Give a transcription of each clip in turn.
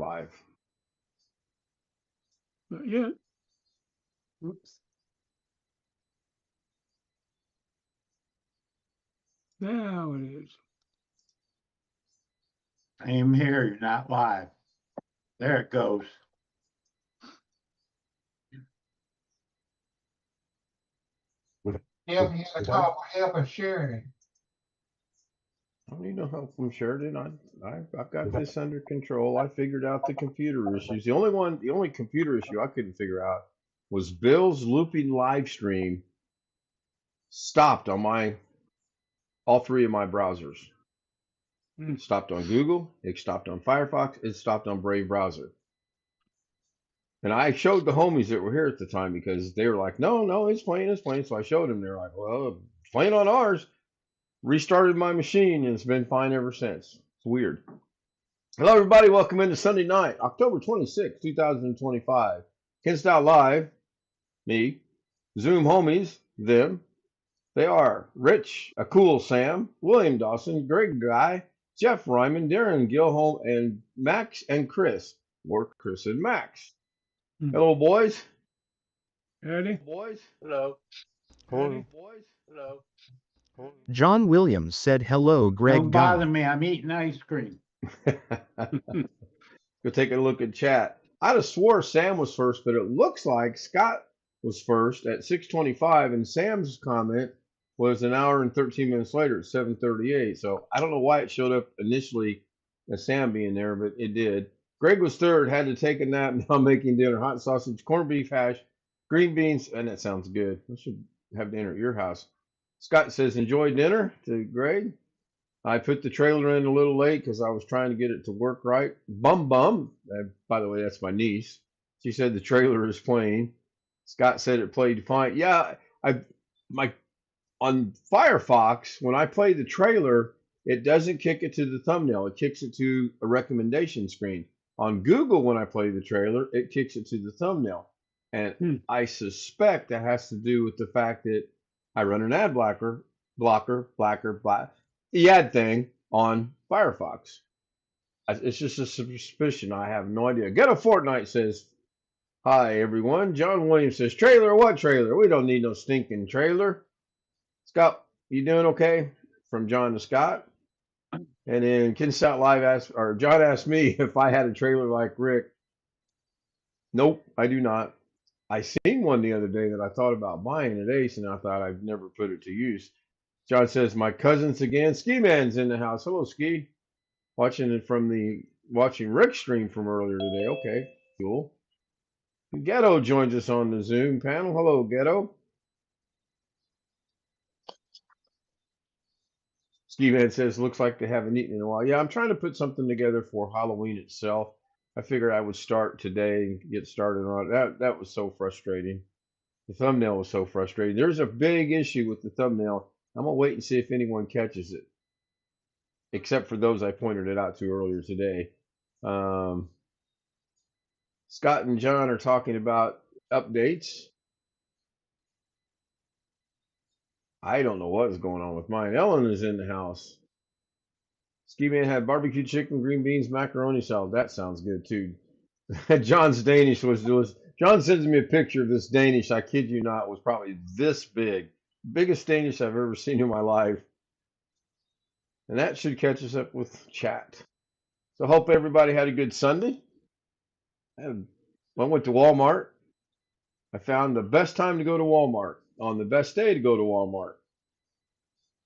live. Not yet. Oops. Now it is. Same here. You're not live. There it goes. Yeah, you had a call for help and sharing. I don't need no help from Sheridan. I've got this under control. I figured out the computer issues. The only computer issue I couldn't figure out was Bill's looping live stream stopped on all three of my browsers. It stopped on Google, it stopped on Firefox, it stopped on Brave browser. And I showed the homies that were here at the time because they were like, no, it's playing. So I showed them. They're like, well, it's playing on ours. Restarted my machine and it's been fine ever since. It's weird. Hello, everybody. Welcome into Sunday night, October 26, 2025. Ken Style Live, me, Zoom homies, them. They are Rich, a cool Sam, William Dawson, Greg Guy, Jeff Ryman, Darren Gilholm, and Max and Chris, or Chris and Max. Hello, boys. Ready? Boys. Hello. Ready? Boys. Hello. John Williams said hello, Greg Don't bother Guy. me. I'm eating ice cream. Go take a look at chat. I'd have swore Sam was first, but it looks like Scott was first at 6:25, and Sam's comment was an hour and 13 minutes later at 7:38. So I don't know why it showed up initially as Sam being there, but it did. Greg was third, had to take a nap, now making dinner. Hot sausage, corned beef hash, green beans, and that sounds good. I should have dinner at your house. Scott says, enjoy dinner to Greg. I put the trailer in a little late because I was trying to get it to work right. Bum. By the way, that's my niece. She said the trailer is playing. Scott said it played fine. Yeah, on Firefox, when I play the trailer, it doesn't kick it to the thumbnail. It kicks it to a recommendation screen. On Google, when I play the trailer, it kicks it to the thumbnail. And I suspect that has to do with the fact that I run an ad blocker, the ad thing on Firefox. It's just a suspicion. I have no idea. Get a Fortnite says, hi, everyone. John Williams says, trailer? What trailer? We don't need no stinking trailer. Scott, you doing okay? From John to Scott. And then Ken Stout Live John asked me if I had a trailer like Rick. Nope, I do not. I seen one the other day that I thought about buying at Ace, and I thought I'd never put it to use. John says, my cousins again. Ski Man's in the house. Hello, Ski. Watching Rick's stream from earlier today. Okay, cool. Ghetto joins us on the Zoom panel. Hello, Ghetto. Ski Man says, looks like they haven't eaten in a while. Yeah, I'm trying to put something together for Halloween itself. I figured I would start today and get started on it. That was so frustrating. The thumbnail was so frustrating. There's a big issue with the thumbnail. I'm going to wait and see if anyone catches it, except for those I pointed it out to earlier today. Scott and John are talking about updates. I don't know what is going on with mine. Ellen is in the house. Ski Man had barbecue chicken, green beans, macaroni salad. That sounds good too. John's Danish John sends me a picture of this Danish. I kid you not, was probably this big. Biggest Danish I've ever seen in my life. And that should catch us up with chat. So hope everybody had a good Sunday. I went to Walmart. I found the best time to go to Walmart on the best day to go to Walmart.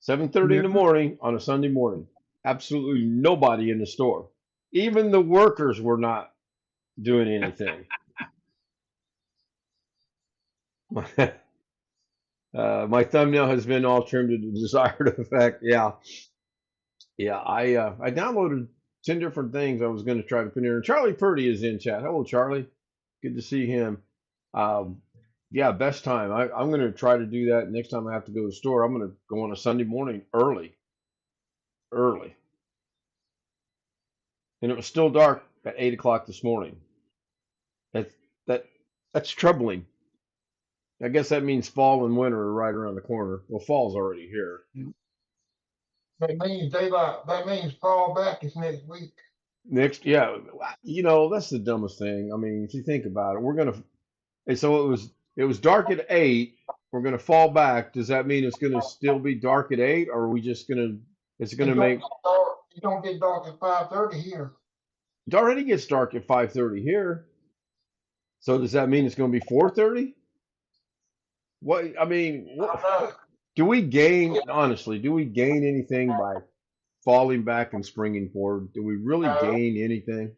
7:30 in the morning on a Sunday morning. Absolutely nobody in the store. Even the workers were not doing anything. My thumbnail has been all trimmed to the desired effect. Yeah. I downloaded 10 different things I was going to try to put in. Charlie Purdy is in chat. Hello, Charlie. Good to see him. Yeah, best time. I'm going to try to do that next time I have to go to the store. I'm going to go on a Sunday morning early. And it was still dark at 8 o'clock this morning. That's troubling. I guess that means fall and winter are right around the corner. Well, fall's already here. That means daylight. That means fall back is next week. Next, yeah, that's the dumbest thing. I mean, if you think about it, and so it was dark at 8. We're gonna fall back. Does that mean it's gonna still be dark at 8, or are we just gonna? It's It gonna don't make get dark, it don't get dark at 5:30 here. it already gets dark at 5:30 here. So does that mean it's gonna be 4:30? What I mean, I don't know. do we gain honestly? Do we gain anything by falling back and springing forward? Do we really No, gain anything?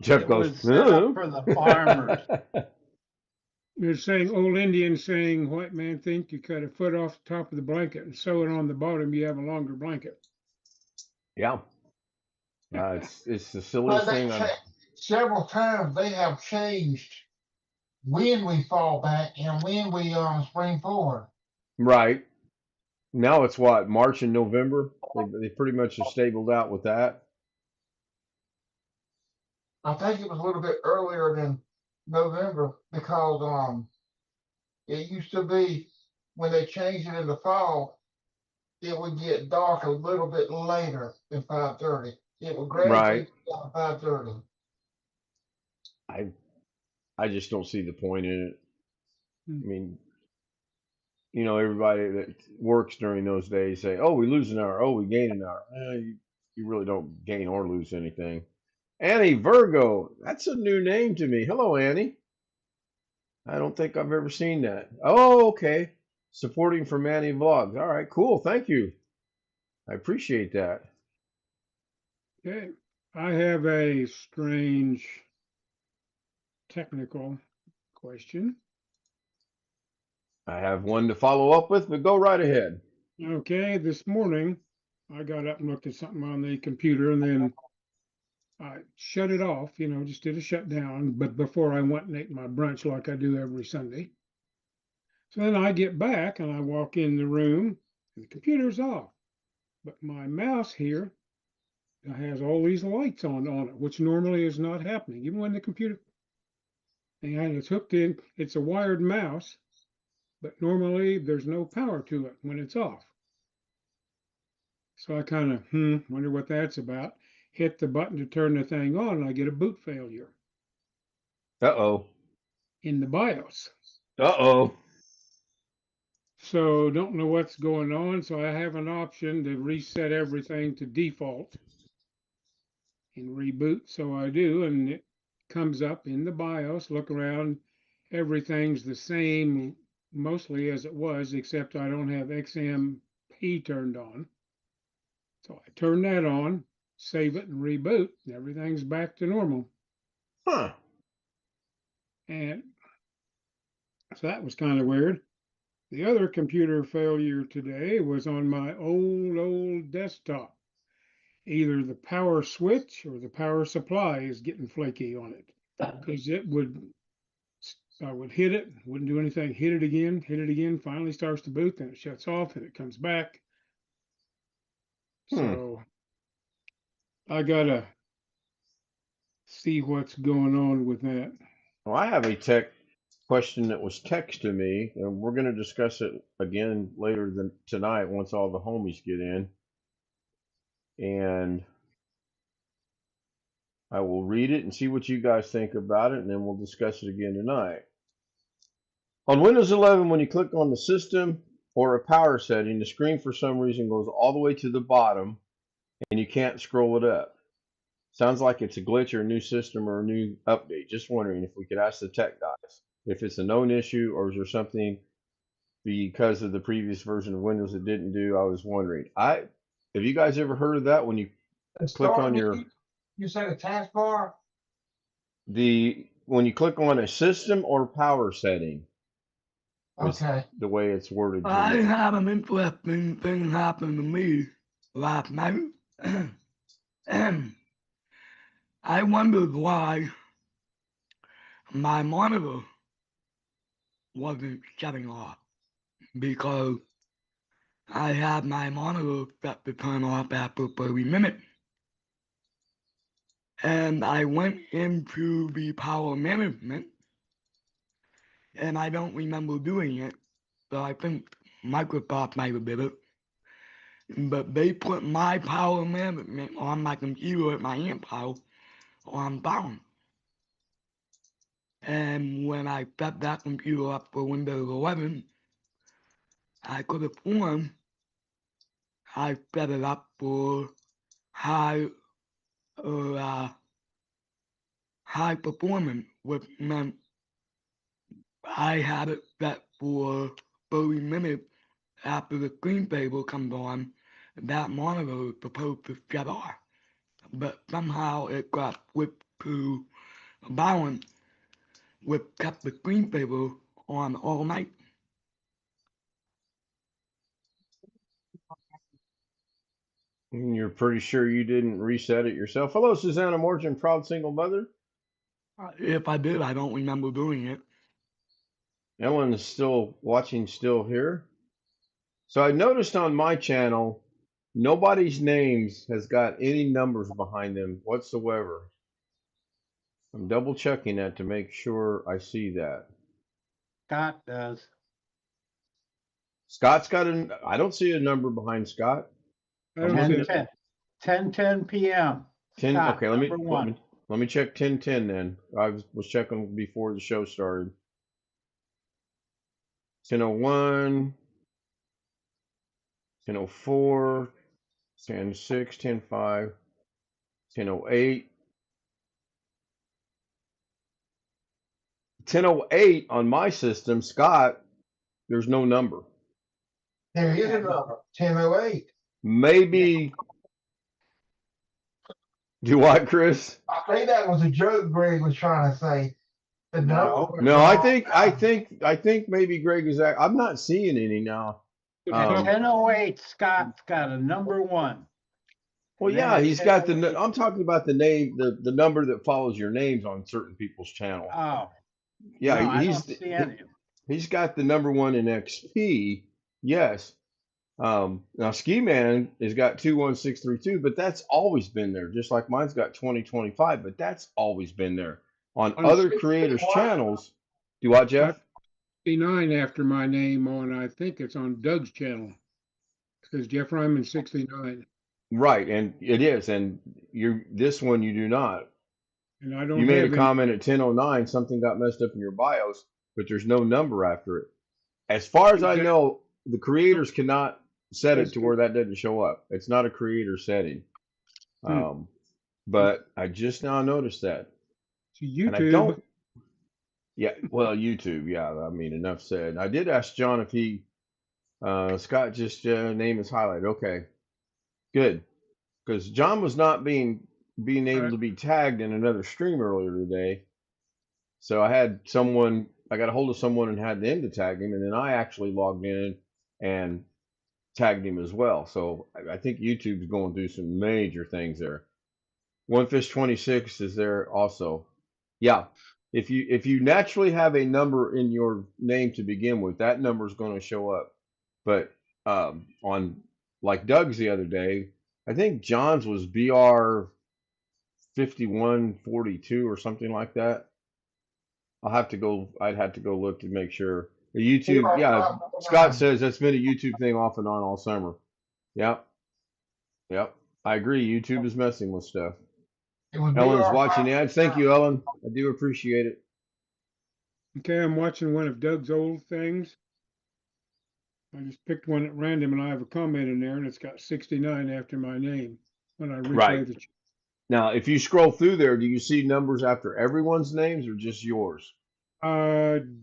Jeff It goes, was set up for the farmers. They're saying, old Indians saying, white man think you cut a foot off the top of the blanket and sew it on the bottom, you have a longer blanket. Yeah, it's the but silliest thing. several times they have changed when we fall back and when we spring forward. Right now, it's what March and November. They pretty much have stabled out with that. I think it was a little bit earlier than November because it used to be when they changed it in the fall, it would get dark a little bit later than 5:30. It would gradually Right. get dark at 5:30. I I just don't see the point in it. Hmm. I mean, everybody that works during those days say, "Oh, we lose an hour. Oh, we gain an hour." You really don't gain or lose anything. Annie Virgo, that's a new name to me. Hello, Annie. I don't think I've ever seen that. Oh, okay. Supporting from Annie Vlogs. All right, cool. Thank you. I appreciate that. Okay, I have a strange technical question. I have one to follow up with, but go right ahead. Okay, this morning I got up and looked at something on the computer and then I shut it off, just did a shutdown, but before I went and ate my brunch like I do every Sunday. So then I get back and I walk in the room and the computer's off, but my mouse here has all these lights on it, which normally is not happening, even when the computer, and it's hooked in, it's a wired mouse, but normally there's no power to it when it's off. So I kind of, wonder what that's about. Hit the button to turn the thing on, and I get a boot failure Uh-oh. in the BIOS. Uh-oh. So don't know what's going on. So I have an option to reset everything to default and reboot. So I do, and it comes up in the BIOS. Look around, everything's the same mostly as it was, except I don't have XMP turned on. So I turn that on, save it, and reboot, and everything's back to normal. Huh. And so that was kind of weird. The other computer failure today was on my old desktop. Either the power switch or the power supply is getting flaky on it, because I would hit it, wouldn't do anything, hit it again, finally starts to boot, then it shuts off and it comes back. So I gotta see what's going on with that. Well, I have a tech question that was text to me, and we're going to discuss it again later tonight once all the homies get in. And I will read it and see what you guys think about it, and then we'll discuss it again tonight. On Windows 11, when you click on the system or a power setting, the screen for some reason goes all the way to the bottom, and you can't scroll it up. Sounds like it's a glitch or a new system or a new update. Just wondering if we could ask the tech guys if it's a known issue or is there something because of the previous version of Windows it didn't do. I was wondering. Have you guys ever heard of that when you click on You said a taskbar? when you click on a system or power setting? Okay. The way it's worded. I had an interesting thing happen to me last night. I wondered why my monitor wasn't shutting off, because I had my monitor set to turn off after 30 minutes. And I went into the power management, and I don't remember doing it, so I think Microsoft might have did it. but they put my power management on my computer at my aunt's house on phone. And when I set that computer up for Windows 11, I could have sworn I set it up for high high performance, which meant I had it set for 30 minutes after the screensaver comes on. That monitor is supposed to shut off, but somehow it got switched to balance, which kept the screensaver on all night. And you're pretty sure you didn't reset it yourself. Hello, Susanna Morgan, proud single mother. If I did, I don't remember doing it. Ellen is still watching, still here. So I noticed on my channel, nobody's names has got any numbers behind them whatsoever. I'm double checking that to make sure I see that. Scott does. Scott's got I don't see a number behind Scott. I don't see 10, it. 10 p.m. 10. Scott, Okay, number one. let me check 10:10 then. I was checking before the show started. 10:01, 10:04, 10:06, 10:05, 10:08. 10:08 on my system, Scott, there's no number. There is a number, 10:08. Maybe. Do what, Chris? I think that was a joke Greg was trying to say. The No. number. No, I think maybe Greg is. I'm not seeing any now. At Um, 10:08, Scott's got a number one. Well, And yeah, then he's got the. I'm talking about the name, the number that follows your names on certain people's channel. Oh, Yeah, no, I he's don't see any. he's got the number one in XP. Yes. Now Ski Man has got 21632, but that's always been there. Just like mine's got 2025, but that's always been there. On On other 61. creators' channels, do what, Jeff? 69 after my name on, I think it's on Doug's channel. It says Jeff Ryman 69. Right, and it is, and this one you do not. And I don't You made a have any. comment at 10:09, something got messed up in your BIOS, but there's no number after it. As far as I Okay. know, the creators cannot set it That's to where that doesn't show up. It's not a creator setting. But I just now noticed that. To And I YouTube. don't. Yeah, well, YouTube. Yeah, I mean, enough said. I did ask John if he, Scott just name is highlighted. Okay, good, because John was not being able to be tagged in another stream earlier today. So I had someone, I got a hold of someone and had them to tag him, and then I actually logged in and tagged him as well. So I think YouTube's going through some major things there. One Fish 26 is there also. Yeah. If you naturally have a number in your name to begin with, that number is going to show up. But on like Doug's the other day, I think John's was BR 5142 or something like that. I'd have to go look to make sure. The YouTube, yeah. Scott says that's been a YouTube thing off and on all summer. Yep. Yep. I agree. YouTube is messing with stuff. It was Ellen's BR watching the ads. Thank you, Ellen. I do appreciate it. Okay, I'm watching one of Doug's old things. I just picked one at random and I have a comment in there and it's got 69 after my name when I replay Right. the. Now, if you scroll through there, do you see numbers after everyone's names or just yours?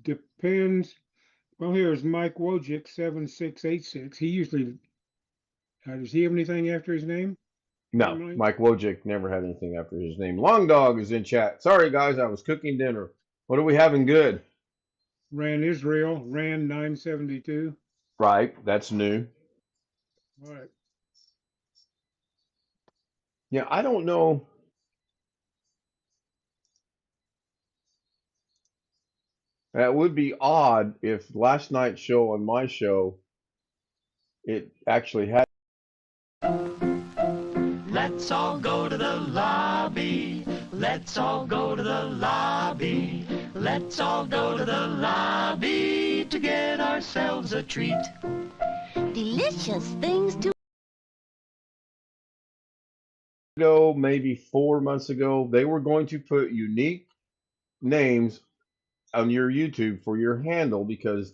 Depends. Well, here's Mike Wojcik 7686. He usually does he have anything after his name? No, Normally? Mike Wojcik never had anything after his name. Long Dog is in chat. Sorry, guys, I was cooking dinner. What are we having good? Ran Israel, Ran 972. Right, that's new. All right. Yeah, I don't know. That would be odd if last night's show on my show, it actually had. Let's all go to the lobby. Let's all go to the lobby. Let's all go to the lobby to get ourselves a treat. Delicious things to ago, maybe 4 months ago, they were going to put unique names on your YouTube for your handle because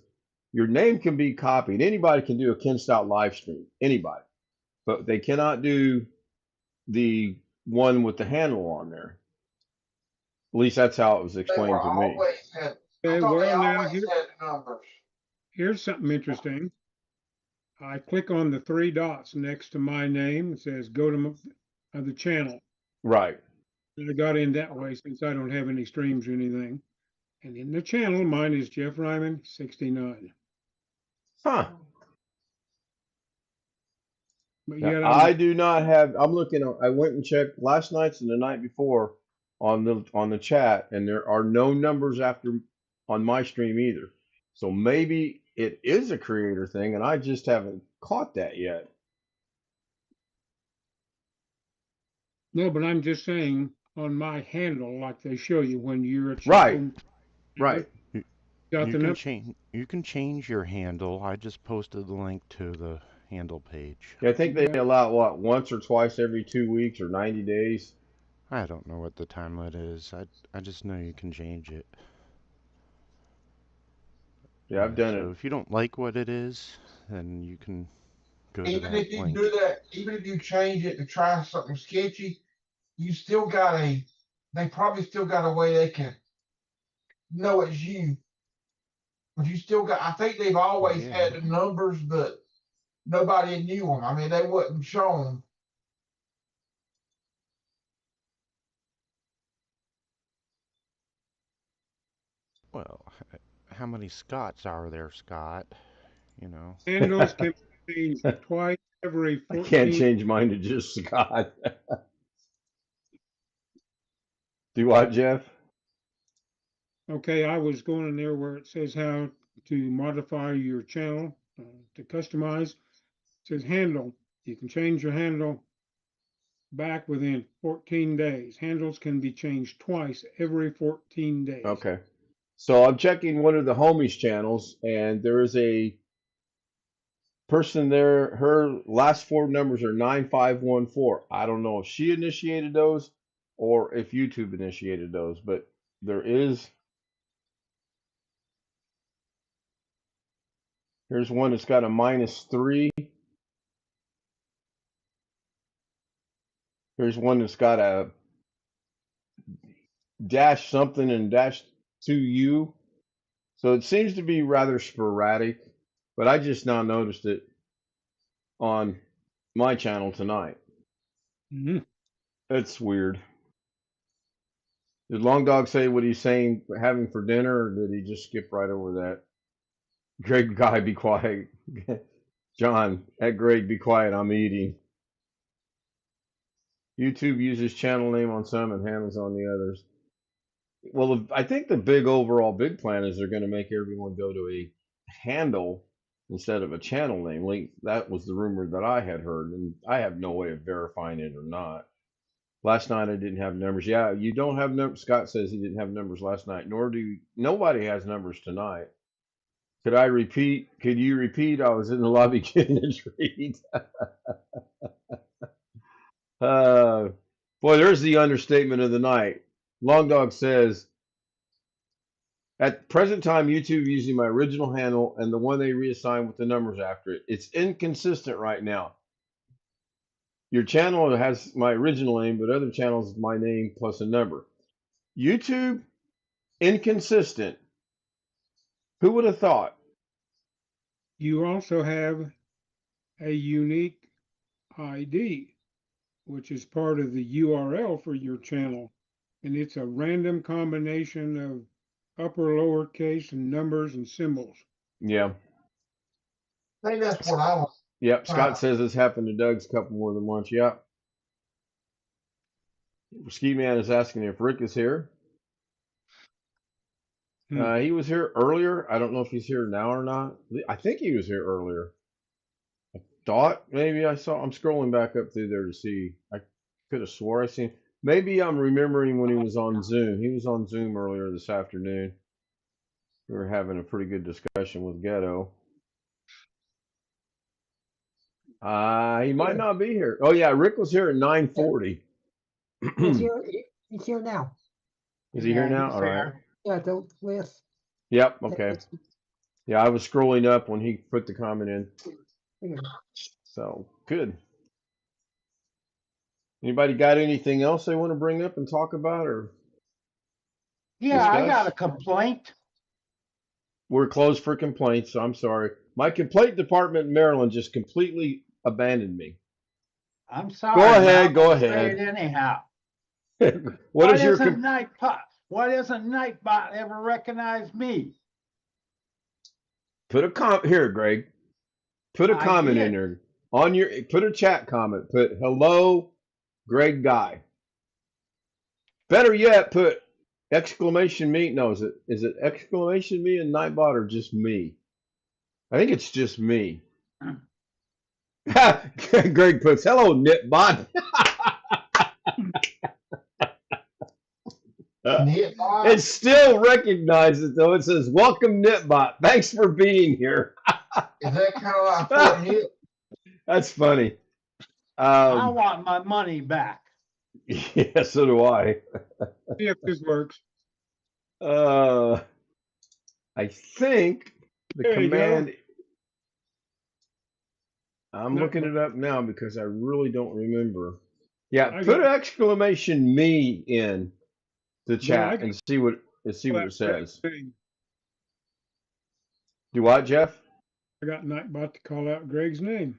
your name can be copied. Anybody can do a Ken Stout live stream, anybody, but they cannot do the one with the handle on there. At least that's how it was They explained were to me. always had, I Okay, thought they well, now always here, had numbers. here's something interesting. I click on the three dots next to my name. It says go to the channel. Right. I got in that way since I don't have any streams or anything. And in the channel, mine is Jeff Ryman 69. Huh. But Now, yet I do not have. I'm looking. I went and checked last night's and the night before on the chat, and there are no numbers after on my stream either. So maybe it is a creator thing, and I just haven't caught that yet. no, but I'm just saying on my handle, like they show you when you're at Right. home, Right. got You the can number. change. You can change your handle. I just posted the link to the handle page. Yeah, I think they Yeah. allow what once or twice every 2 weeks or 90 days. I don't know what the time limit is. I just know you can change it. Yeah, I've done So it. if you don't like what it is, then you can go to Even if that you link. do that, even if you change it to try something sketchy, you still got they probably still got a way they can know it's you. But you still got, I think they've always Yeah. had the numbers, but nobody knew them. I mean, they wasn't shown. Well, how many Scots are there, Scott? You know. Handles can be changed twice every I can't 14. change mine to just Scott. Do what, Jeff? Okay, I was going in there where it says how to modify your channel to customize. It says handle. You can change your handle back within 14 days. Handles can be changed twice every 14 days. Okay. So I'm checking one of the homies channels, and there is a person there. Her last four numbers are 9514. I don't know if she initiated those or if YouTube initiated those, but there is. Here's one that's got a -3. Here's one that's got a dash something and dash 2U. So it seems to be rather sporadic, but I just now noticed it on my channel tonight. Mhm. It's weird. Did Long Dog say what he's saying having for dinner, or did he just skip right over that? Greg, guy, be quiet. John, at Greg, be quiet. I'm eating. YouTube uses channel name on some and handles on the others. Well, I think the big plan is they're going to make everyone go to a handle instead of a channel name. Like that was the rumor that I had heard, and I have no way of verifying it or not. Last night I didn't have numbers. Yeah, you don't have numbers. Scott says he didn't have numbers last night, nor do nobody has numbers tonight. Could I repeat? Could you repeat? I was in the lobby getting a treat. uh, boy, there's the understatement of the night. Long Dog says, at present time, YouTube using my original handle and the one they reassigned with the numbers after it. It's inconsistent right now. Your channel has my original name, but other channels my name plus a number. YouTube, inconsistent. Who would have thought? You also have a unique ID, which is part of the URL for your channel. And it's a random combination of upper, lowercase, and numbers and symbols. Yeah. I think that's what I was Yep. trying Scott says this happened to Doug's a couple more than once. Yep. Ski Man is asking if Rick is here. He was here earlier. I don't know if he's here now or not. I think he was here earlier. I thought maybe I saw. I'm scrolling back up through there to see. I could have swore I seen. Maybe I'm remembering when he was on Zoom. He was on Zoom earlier this afternoon. We were having a pretty good discussion with Ghetto. He might not be here. Oh yeah, Rick was here at 9:40. He's here. He's here now. Is he here Yeah, now? he's All right. here. Yeah, the last. Yep. Okay. Yeah, I was scrolling up when he put the comment in. So good. Anybody got anything else they want to bring up and talk about or Yeah, I got a discuss? complaint. We're closed for complaints, so I'm sorry. My complaint department in Maryland just completely abandoned me. I'm sorry. Go but ahead, I'm go gonna say ahead. it anyhow. What Why is your doesn't why doesn't Nightbot ever recognize me? put a comment here, Greg? Put a I comment in did. there on your put a chat comment. Put hello, Greg Guy. Better yet, put exclamation me. No, is it exclamation me and Nightbot or just me? I think it's just me. Greg puts hello, Nitbot. Nitbot? It still recognizes though. It says welcome, Nitbot. Thanks for being here. Is that kind of like Fort Nip? That's funny. I want my money back. Yeah, so do I. See if this works. I think the There you go. command. I'm No, looking but it up now because I really don't remember. Yeah, I put got, exclamation me in the but I chat and see what it Greg's says. name. Do what, Jeff? I got Nightbot to call out Greg's name.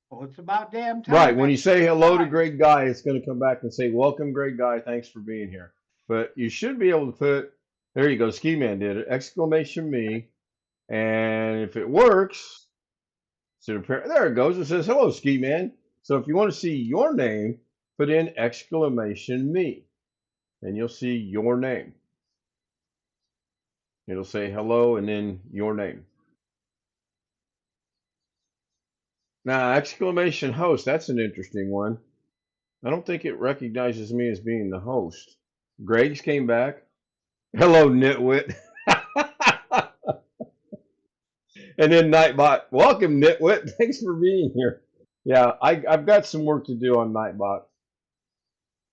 Well, it's about damn time. Right. When you say hello to Time. Greg Guy, it's going to come back and say, welcome, Greg Guy. Thanks for being here. But you should be able to put, there you go. Ski Man did it. Exclamation me. And if it works, so there it goes. It says, hello, Ski Man. So if you want to see your name, put in exclamation me. And you'll see your name. It'll say hello and then your name. Now, exclamation host, that's an interesting one. I don't think it recognizes me as being the host. Greg's came back. Hello, Nitwit. And then Nightbot. Welcome, Nitwit. Thanks for being here. Yeah, I've got some work to do on Nightbot.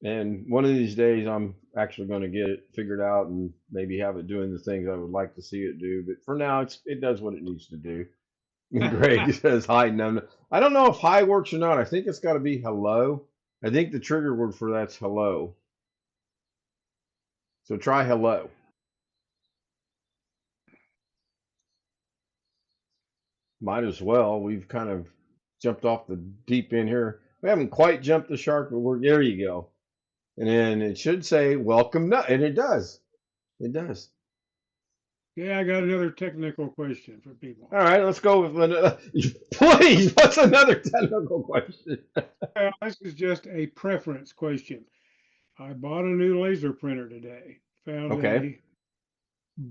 And one of these days, I'm actually going to get it figured out and maybe have it doing the things I would like to see it do. But for now, it does what it needs to do. Greg says hi. No, I don't know if hi works or not. I think it's got to be hello. I think the trigger word for that's hello. So try hello. Might as well. We've kind of jumped off the deep end here. We haven't quite jumped the shark, but there you go. And then it should say welcome, and it does. It does. Yeah, I got another technical question for people. All right, let's go with another. Please, what's another technical question? Well, this is just a preference question. I bought a new laser printer today. Found Okay. a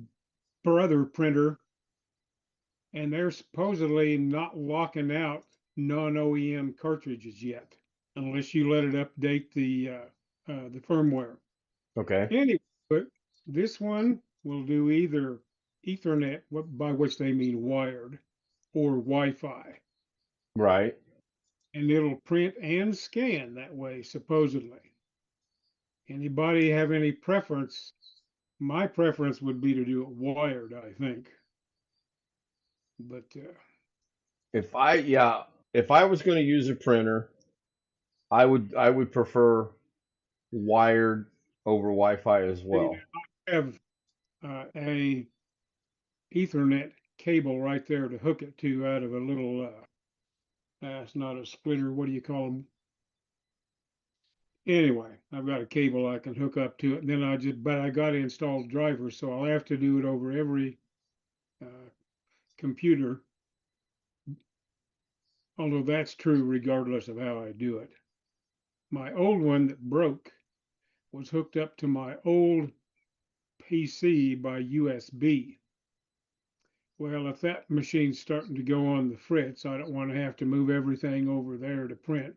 brother printer, and they're supposedly not locking out non-OEM cartridges yet, unless you let it update the firmware. Okay. Anyway, but this one will do either Ethernet, by which they mean wired, or Wi-Fi, Right. and it'll print and scan that way, supposedly. Anybody have any preference? My preference would be to do it wired, I think. But If I was going to use a printer, I would prefer wired over Wi-Fi as well. I have a Ethernet cable right there to hook it to out of a little, it's not a splitter, what do you call them? Anyway, I've got a cable I can hook up to it, and then but I got to install drivers, so I'll have to do it over every computer, although that's true regardless of how I do it. My old one that broke was hooked up to my old PC by USB. Well, if that machine's starting to go on the fritz, I don't want to have to move everything over there to print.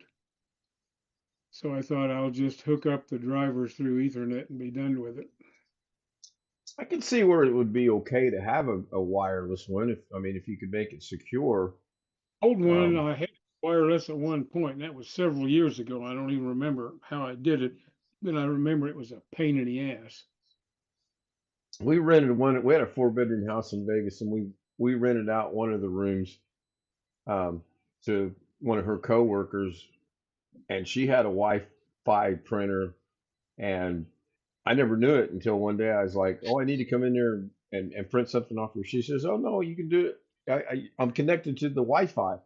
So I thought I'll just hook up the drivers through Ethernet and be done with it. I can see where it would be okay to have a wireless one if you could make it secure. Old one, I had wireless at one point, and that was several years ago. I don't even remember how I did it, but I remember it was a pain in the ass. We rented one. We had a 4-bedroom house in Vegas, and we rented out one of the rooms um, to one of her coworkers, and she had a Wi-Fi printer, and I never knew it until one day I was like, "Oh, I need to come in there and print something off here." She says, "Oh no, you can do it. I'm connected to the Wi-Fi,"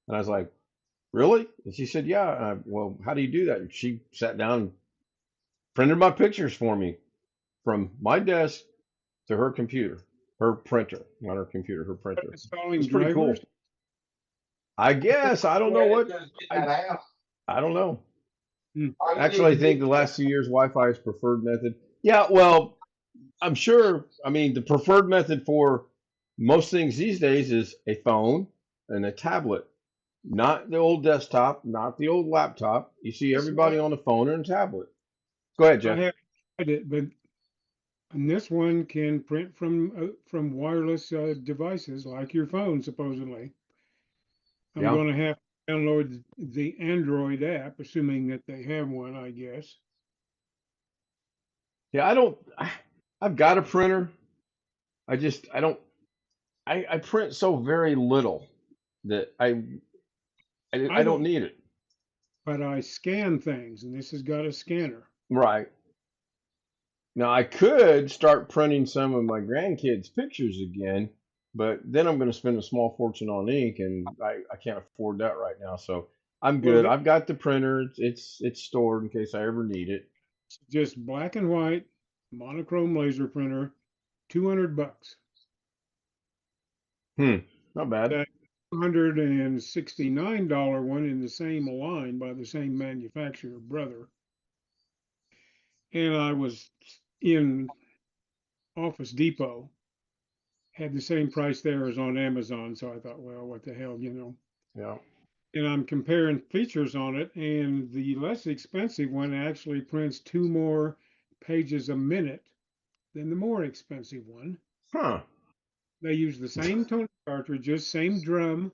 and I was like, "Really?" And she said, "Yeah." Well, how do you do that? And she sat down and printed my pictures for me from my desk to her computer, her printer, not her computer, her printer. Installing It's pretty drivers. cool. I guess I don't know Yeah, what just get I that out. I don't know. All you Actually, I need to think do the is last few years Wi-Fi is preferred method. Yeah, well, I'm sure. I mean, the preferred method for most things these days is a phone and a tablet, not the old desktop, not the old laptop. You see This one, everybody on a phone and a tablet. Go ahead, I Jeff. have tried it, but and this one can print from wireless devices like your phone, supposedly. I'm Yeah, going to have to download the Android app, assuming that they have one, I guess. yeah. I don't. I've got a printer. I don't. I print so very little that I I don't don't, need it. but I scan things, and this has got a scanner. Right. Now I could start printing some of my grandkids' pictures again, but then I'm going to spend a small fortune on ink, and I can't afford that right now. So I'm Well, good. this I've got the printer. It's stored in case I ever need it. is just black and white monochrome laser printer, $200. Hmm. Not bad. That $169 one in the same line by the same manufacturer, brother. And I was in Office Depot, had the same price there as on Amazon. So I thought, well, what the hell, you know? Yeah. And I'm comparing features on it, and the less expensive one actually prints 2 more pages a minute than the more expensive one. Huh. They use the same toner cartridges, same drum,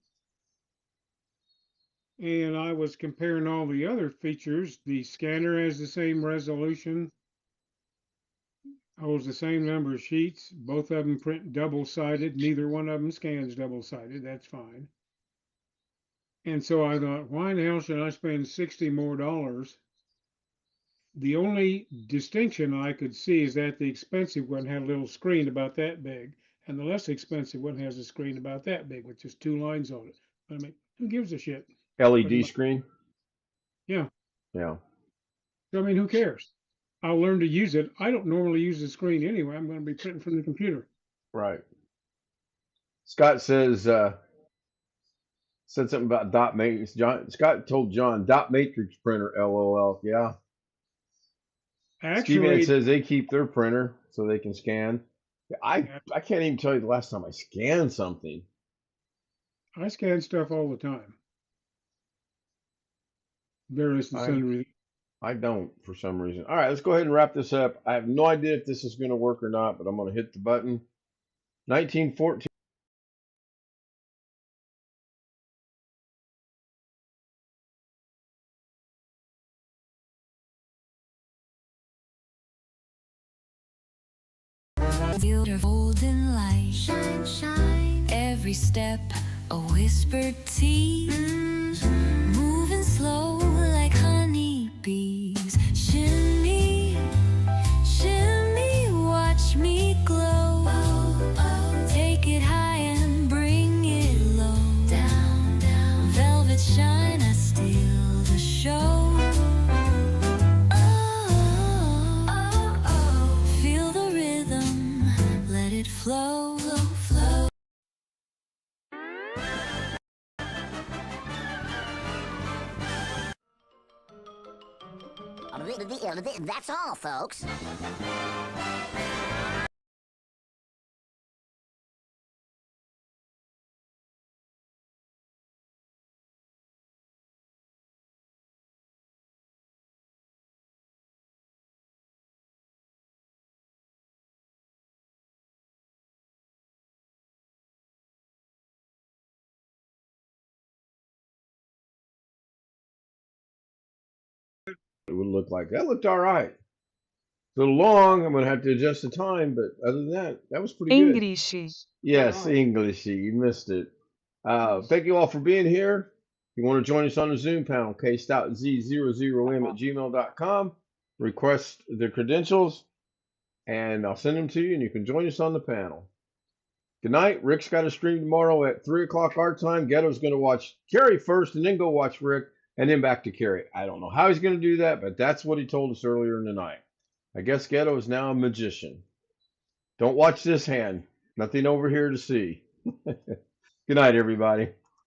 and I was comparing all the other features. The scanner has the same resolution, holds the same number of sheets. Both of them print double-sided. Neither one of them scans double-sided. That's fine. And so I thought, why in the hell should I spend $60 more? The only distinction I could see is that the expensive one had a little screen about that big, and the less expensive one has a screen about that big with just 2 lines on it. I mean, who gives a shit? Pretty LED much. screen. Yeah. Yeah. So, I mean, who cares? I'll learn to use it. I don't normally use the screen anyway. I'm going to be printing from the computer. Right. Scott said something about dot matrix. John Scott told John dot matrix printer. LOL. Yeah. Steve Ann Actually, says they keep their printer so they can scan. I can't even tell you the last time I scanned something. I scan stuff all the time. Various and I sundry. I don't for some reason. All right, let's go ahead and wrap this up. I have no idea if this is going to work or not, but I'm going to hit the button. 1914. Golden light, shine, shine. Every step a whispered tea, moving slow like honeybees. Shimmy, shimmy, watch me glow. Take it high and bring it low. Down, down. Velvet shine, I steal the show. Feel the rhythm, let it flow, flow. That's all, folks. it would look like. That looked all right. A little long. I'm gonna have to adjust the time, but other than that, that was pretty good. Yes, English. You missed it. Thank you all for being here. If you want to join us on the Zoom panel, kstout00m@gmail.com. Request the credentials, and I'll send them to you, and you can join us on the panel. Good night. Rick's got a stream tomorrow at 3 o'clock our time. Ghetto's going to watch Carrie first, and then go watch Rick, and then back to Carrie. I don't know how he's going to do that, but that's what he told us earlier in the night. I guess Ghetto is now a magician. Don't watch this hand. Nothing over here to see. Good night, everybody.